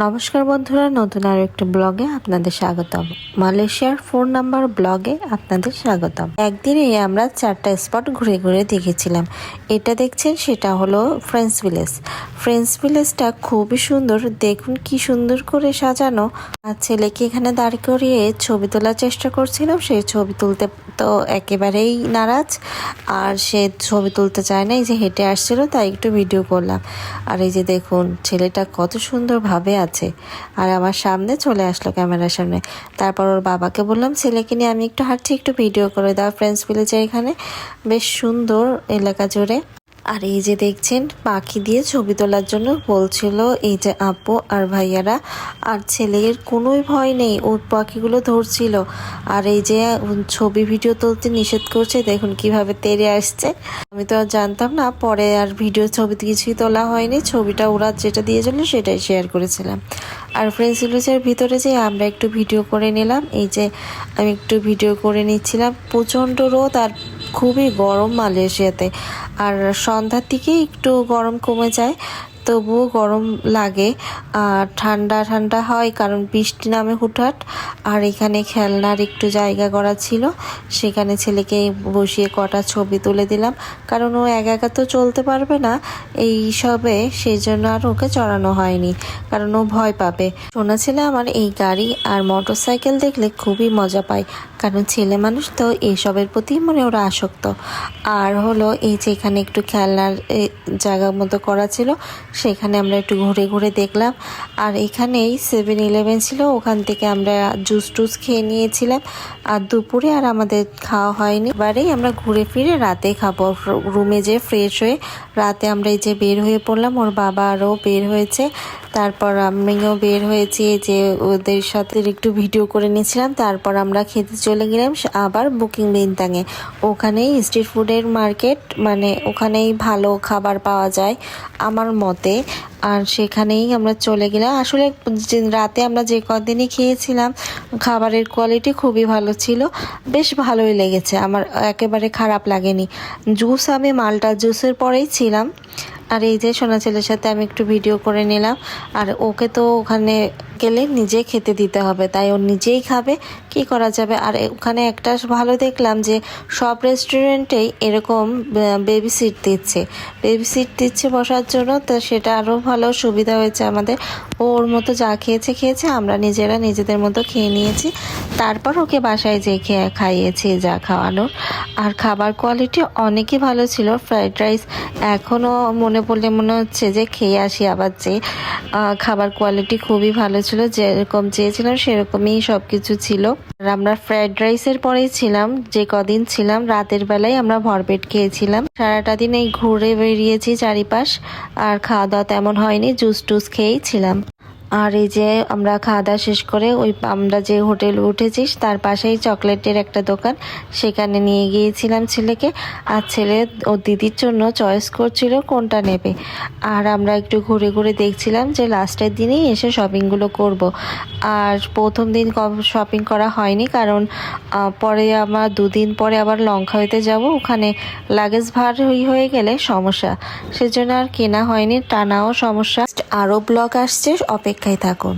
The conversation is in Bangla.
নমস্কার বন্ধুরা, নতুন আরো একটা ব্লগে আপনাদের স্বাগতম। মালয়েশিয়ার 4 নাম্বার ব্লগে আপনাদের স্বাগতম। একদিনে আমরা 4টা স্পট ঘুরে ঘুরে দেখেছিলাম। এটা দেখছেন সেটা হলো ফ্রেন্স ভিলেজ। ফ্রেন্স ভিলেজটা খুবই সুন্দর, দেখুন কি সুন্দর করে সাজানো। আর ছেলেকে এখানে দাঁড় করিয়ে ছবি তোলার চেষ্টা করছিলাম, সে ছবি তুলতে তো একেবারেই নারাজ, আর সে ছবি তুলতে চায় না। এই যে হেঁটে আসছিল, তাই একটু ভিডিও করলাম। আর এই যে দেখুন ছেলেটা কত সুন্দরভাবে আছে, আর আমার সামনে চলে আসলো ক্যামেরার সামনে। তারপর ওর বাবাকে বললাম ছেলেকে নিয়ে আমি একটু হাঁটছি, একটু ভিডিও করে দাও। ফ্রেন্ডস ভিলেজের এখানে বেশ সুন্দর এলাকা জুড়ে। আর এই যে দেখছেন পাখি দিয়ে ছবি তোলার জন্য বলছিল এই যে আপু আর ভাইয়ারা, আর ছেলের কোনোই ভয় নেই, ও পাখিগুলো ধরছিল। আর এই যে ছবি ভিডিও তুলতে নিষেধ করছে, দেখুন কিভাবে তেড়ে আসছে। আমি তো আর জানতাম না, পরে আর ভিডিও ছবি কিছুই তোলা হয়নি, ছবিটা ওরা যেটা দিয়েছিল সেটাই শেয়ার করেছিলাম। আর ফ্রেন্ডস ভিলেজের ভিতরে যে আমরা একটু ভিডিও করে নিলাম। এই যে আমি একটু ভিডিও করে নিচ্ছিলাম। প্রচণ্ড রোদ আর খুবই গরম মালয়েশিয়াতে। আর সন্ধ্যার দিকে একটু গরম কমে যায়, তবুও গরম লাগে। আর ঠান্ডা ঠান্ডা হয় কারণ বৃষ্টি নামে হুটহাট। আর এখানে খেলনার একটু জায়গা করা ছিল, সেখানে ছেলেকে বসিয়ে কটা ছবি তুলে দিলাম, কারণ ও একা একা তো চলতে পারবে না এই সবে, সেই জন্য আর ওকে চড়ানো হয়নি, কারণ ও ভয় পাবে। সোনা ছেলে আমার এই গাড়ি আর মোটর সাইকেল দেখলে খুবই মজা পায়, কারণ ছেলে মানুষ তো এইসবের প্রতি মানে ওরা আসক্ত। আর হলো এই যে এখানে একটু খেলনার জায়গার মতো করা ছিল, সেখানে আমরা একটু ঘুরে ঘুরে দেখলাম। আর এখানেই 7-11 ছিল, ওখান থেকে আমরা জুস টুস খেয়ে নিয়েছিলাম। আর দুপুরে আর আমাদের খাওয়া হয়নি, এবারেই আমরা ঘুরে ফিরে রাতে খাবো। রুমে যে ফ্রেশ হয়ে রাতে আমরা এই যে বের হয়ে পড়লাম, ওর বাবা আরও বের হয়েছে, তারপর আমিও বের হয়েছি, যে ওদের সাথে একটু ভিডিও করে নিয়েছিলাম। তারপর আমরা খেতে চলে গেলাম আবার বুকিং বিনতাঙে। ওখানেই স্ট্রিট ফুডের মার্কেট, মানে ওখানেই ভালো খাবার পাওয়া যায় আমার মতে। আর সেখানেই আমরা চলে গেলাম। আসলে রাতে আমরা যে কদিনই খেয়েছিলাম খাবারের কোয়ালিটি খুবই ভালো ছিল, বেশ ভালোই লেগেছে আমার, একেবারে খারাপ লাগেনি। জুস আমি মাল্টা জুসের পরেই ছিলাম। আর এই যে সোনা ছেলের সাথে আমি একটু ভিডিও করে নিলাম। আর ওকে তো ওখানে গেলে নিজে খেতে দিতে হবে, তাই ও নিজেই খাবে, কি করা যাবে। আর ওখানে একটা ভালো দেখলাম যে সব রেস্টুরেন্টেই এরকম বেবি সিট দিচ্ছে বসার জন্য, তো সেটা আরও ভালো সুবিধা হয়েছে আমাদের। ওর মতো যা খেয়েছে, আমরা নিজেরা নিজেদের মতো খেয়ে নিয়েছি। তারপর ওকে বাসায় যেয়ে খাইয়েছি যা খাওয়ানোর। আর খাবার কোয়ালিটি অনেকই ভালো ছিল। ফ্রাইড রাইস এখনও মনে পড়লে মনে হচ্ছে যে খেয়ে আসি আবার। যে খাবার কোয়ালিটি খুবই ভালো ছিল, যেরকম চেয়েছিলাম সেরকমই সব কিছু ছিল। আর আমরা ফ্রাইড রাইসের পরেই ছিলাম, যে কদিন ছিলাম রাতের বেলায় আমরা ভরপেট খেয়েছিলাম। সারাটা দিন এই ঘুরে বেরিয়েছি চারিপাশ, আর খাওয়া দাওয়া তেমন হয়নি, জুস টুস খেয়েই ছিলাম। আর এই যে আমরা খাওয়া দাওয়া শেষ করে আমরা যে হোটেলে উঠেছি তার পাশেই চকলেটের একটা দোকান, সেখানে নিয়ে গিয়েছিলাম ছেলেকে। আর ছেলে ওর দিদির জন্য চয়েস করছিল কোনটা নেবে। আর আমরা একটু ঘুরে ঘুরে দেখছিলাম যে লাস্টের দিনেই এসে শপিংগুলো করব। আর প্রথম দিন শপিং করা হয়নি, কারণ পরে আমার 2 দিন পরে আবার লংখাইতে যাব, ওখানে লাগেজ ভারী হয়ে গেলে সমস্যা, সেজন্য আর কেনা হয়নি, টানাও সমস্যা। আরও ব্লগ আসছে, অপেক্ষায় থাকুন।